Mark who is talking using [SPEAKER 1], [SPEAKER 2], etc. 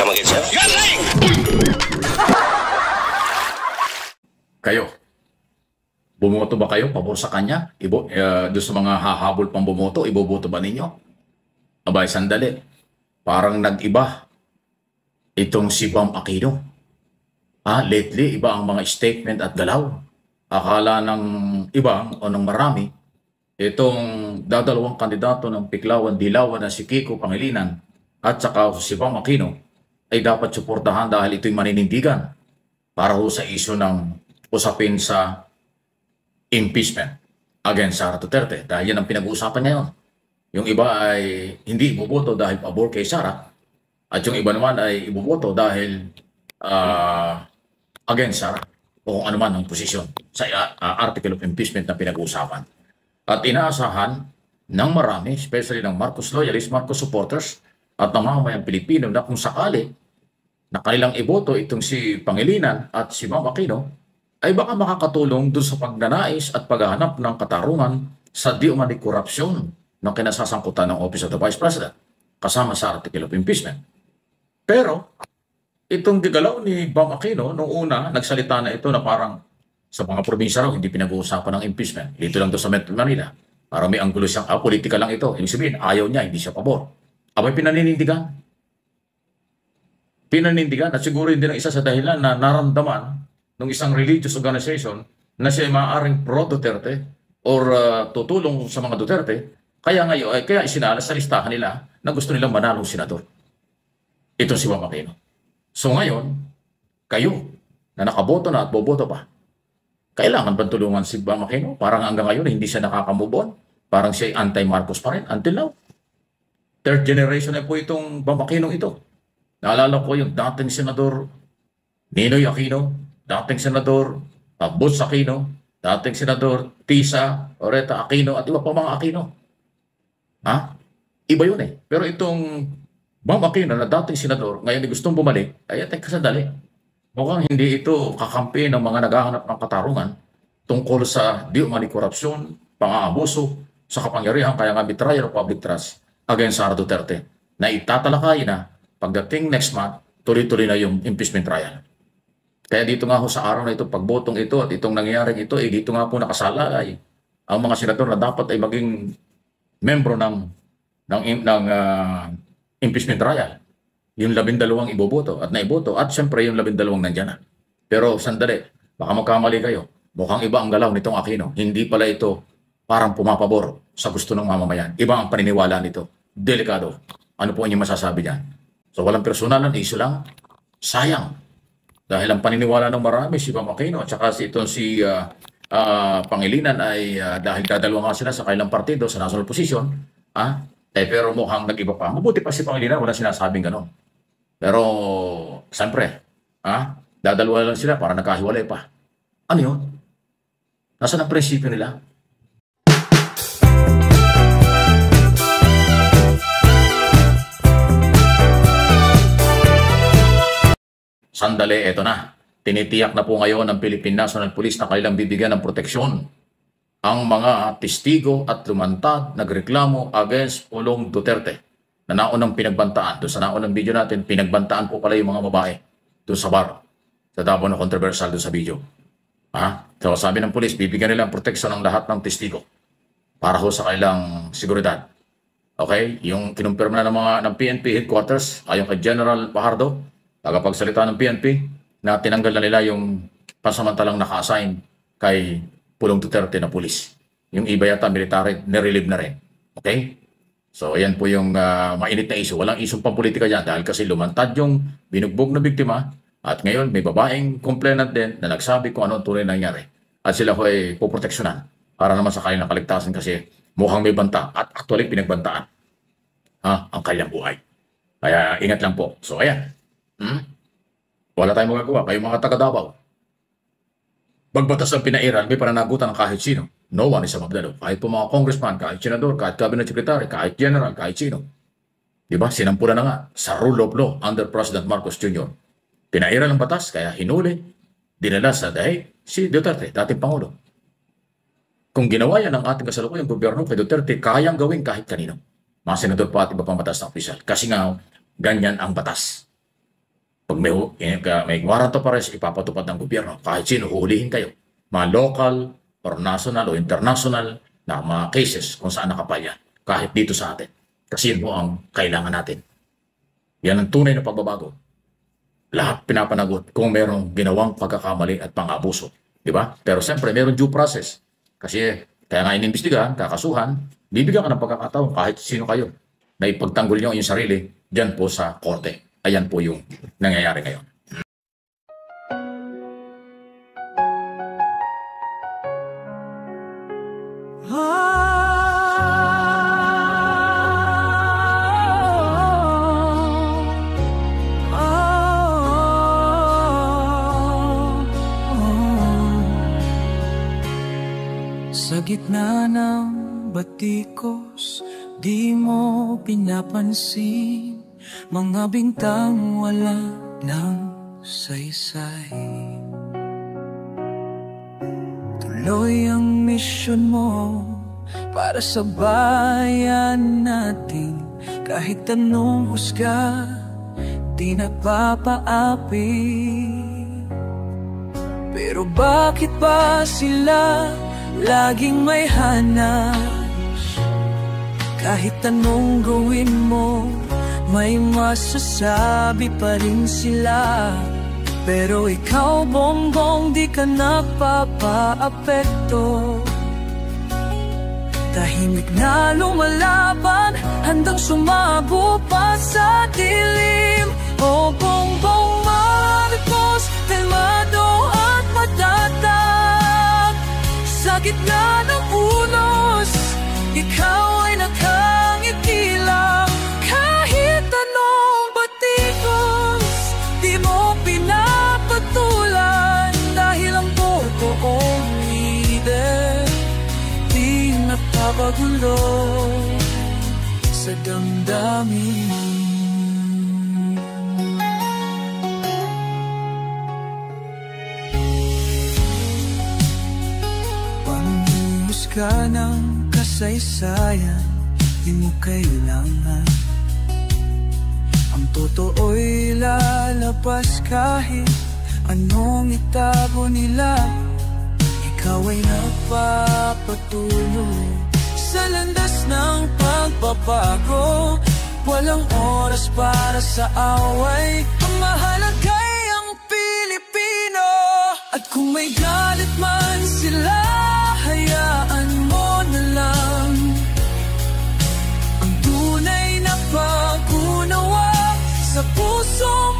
[SPEAKER 1] come again, sir? You're lying!
[SPEAKER 2] Kayo, bumoto ba kayo pabor sa kanya? Doon sa mga hahabol pang bumoto, iboboto ba ninyo? Abay, sandali. Parang nag-iba itong si Bam Aquino. Lately, iba ang mga statement at galaw. Akala ng iba o ng marami, itong dadalawang kandidato ng Piklawan-Dilawan na si Kiko Pangilinan at saka si Bam Aquino ay dapat suportahan dahil ito'y maninindigan para ho sa isyu ng usapin sa impeachment against Sara Duterte. Dahil yan ang pinag-uusapan ngayon. Yung iba ay hindi iboboto dahil pabor kay Sara at yung iba naman ay iboboto dahil against Sara o kung ano man ang posisyon sa article of impeachment na pinag-uusapan. At inaasahan ng marami, especially ng Marcos loyalists, Marcos supporters at ng mamamayang Pilipino na kung sakali na kanilang iboto itong si Pangilinan at si Bam Aquino ay baka makakatulong doon sa pagnanais at paghahanap ng katarungan sa di umani korupsyon ng kinasasangkutan ng Office of the Vice President kasama sa article of impeachment. Pero itong gigalaw ni Bam Aquino, noong una, nagsalita na ito na parang sa mga probinsya raw, hindi pinag-uusapan ng impeachment. Dito lang to sa Metro Manila. Parang may anggulo siyang, politika lang ito. Ibig sabihin, ayaw niya, hindi siya pabor. Abay, pinaninindigan. Pinaninindigan. At siguro hindi lang isa sa dahilan na naramdaman ng isang religious organization na siya maaaring pro-Duterte or tutulong sa mga Duterte. Kaya ngayon, kaya isinalas sa listahan nila na gusto nilang manalong senador. Ito si Bam Aquino. So ngayon, kayo na nakaboto na at boboto pa, kailangan ba tulungan si Bam Aquino? Parang hanggang ngayon hindi siya nakakamove on. Parang siya anti-Marcos pa rin until now. Third generation na po itong Bam Aquino ito. Naalala ko yung dating senador Ninoy Aquino, dating senador Butch Aquino, dating senador Tisa Oreta Aquino at iba pa mga Aquino. Iba yun eh. Pero itong Bam Aquino na dating senador, ngayon gustong bumalik, ay teka sandali. Mukhang hindi ito kakampi ng mga naghahanap ng katarungan tungkol sa di umani korupsyon, pang-aabuso, sa kapangyarihan, kaya nga betrayal of public trust against Sara Duterte na itatalakay na pagdating next month, tuloy-tuloy na yung impeachment trial. Kaya dito nga ho sa araw na ito, pagbotong ito at itong nangyayaring ito, dito nga po nakasala ay ang mga senador na dapat ay maging membro ng impeachment trial. Yung 12 iboboto at naiboto at siyempre yung 12 nandyan na. Pero sandali, baka magkamali kayo. Mukhang iba ang galaw nitong Aquino. Hindi pala ito parang pumapabor sa gusto ng mamamayan. Iba ang paniniwala nito. Delikado. Ano po inyong masasabi dyan? So walang personal na issue lang. Sayang. Dahil ang paniniwala ng marami, si Bam Aquino at saka itong si Pangilinan ay dahil dadalawa nga sila sa kailang partido sa national position, pero mukhang nag-iba pa. Mabuti pa si Pangilinan, wala sinasabing gano'n. Pero, siyempre, dadalawa lang sila para nagkahiwalay pa. Ano yun? Nasaan ang prinsipyo nila? Sandali, eto na. Tinitiyak na po ngayon ng Philippine National Police na kailang bibigyan ng proteksyon ang mga testigo at lumantad nagreklamo against Pulong Duterte na naunang pinagbantaan. Doon sa naunang video natin, pinagbantaan po pala yung mga babae doon sa bar. Sa Davao na controversial doon sa video. So sabi ng police, bibigyan nila ang proteksyon ng lahat ng testigo para ho sa kailang seguridad. Okay? Yung kinumpirma na ng PNP headquarters, ayon kay General Fajardo, tagapagsalita ng PNP, na tinanggal na nila yung pansamantalang naka-assign kay Pulong Duterte na pulis. Yung iba yata military, nirelieve na rin. Okay? So, ayan po yung mainit na issue. Walang isyong pampolitika dyan dahil kasi lumantad yung binugbog na biktima at ngayon may babaeng complainant din na nagsabi kung ano ang tunay na nangyari. At sila ko ay poproteksyonan para naman sa kanilang kaligtasan kasi mukhang may banta at actually pinagbantaan ang kanilang buhay. Kaya ingat lang po. So, ayan. Wala tayong magagawa. Kayo mga taga-Davao. Bagbatas ang pinairan, may pananagutan ng kahit sino. No one is above the law. Kahit po mga congressman, kahit senador, kahit cabinet secretary, kahit general, kahit sino. Diba? Sinampulan na nga sa rule of law under President Marcos Jr. Pinairan ang batas, kaya hinuli, dinala sa dahil si Duterte, dating Pangulo. Kung ginawa yan ng ating kasalukuyang gobyerno kay Duterte, kayang gawin kahit kanino. Mga senador pa at iba pang batas na opisyal. Kasi nga, ganyan ang batas. Pag may warrant of arrest, ipapatupad ng gobyerno. Kahit sino, huhulihin kayo. Mga local or national o international na mga cases kung saan nakapalya. Kahit dito sa atin. Kasi yun po ang kailangan natin. Yan ang tunay na pagbabago. Lahat pinapanagot kung merong ginawang pagkakamali at pang-abuso. Di ba? Pero siyempre, meron due process. Kasi kaya nga inimbestigahan, kakasuhan, bibigyan ka ng pagkakataon kahit sino kayo na ipagtanggol nyo yung sarili dyan po sa korte. Ayan po yung nangyayari ngayon.
[SPEAKER 1] Sa gitna ng batikos, di mo pinapansin mga bintang wala ng saysay. Tuloy ang misyon mo para sa bayan natin. Kahit anong husga, di nagpapaapi. Pero bakit ba sila laging may hanap? Kahit anong gawin mo, may masasabi pa rin sila. Pero ikaw, Bongbong, di ka nagpapaapekto. Tahimik na lumalaban, handang sumago pa sa dilim. O Bongbong Marcos, kalmado at matatag. Sa gitna ng unos, ikaw ay nakangiti lang. Kahit anong batikos, di mo pinapatulan. Dahil ang totoong leader, di napapagulo sa damdamin. Ka ng kasaysayan, di mo kailangan. Ang totoo'y lalabas kahit anong itago nila. Ikaw ay nagpapatuloy sa landas ng pagbabago. Walang oras para sa away, ang mahalaga'y ang Pilipino. At kung may galit man sila, hayaan mo na lang. Ang tunay na pag-unawa sa pusong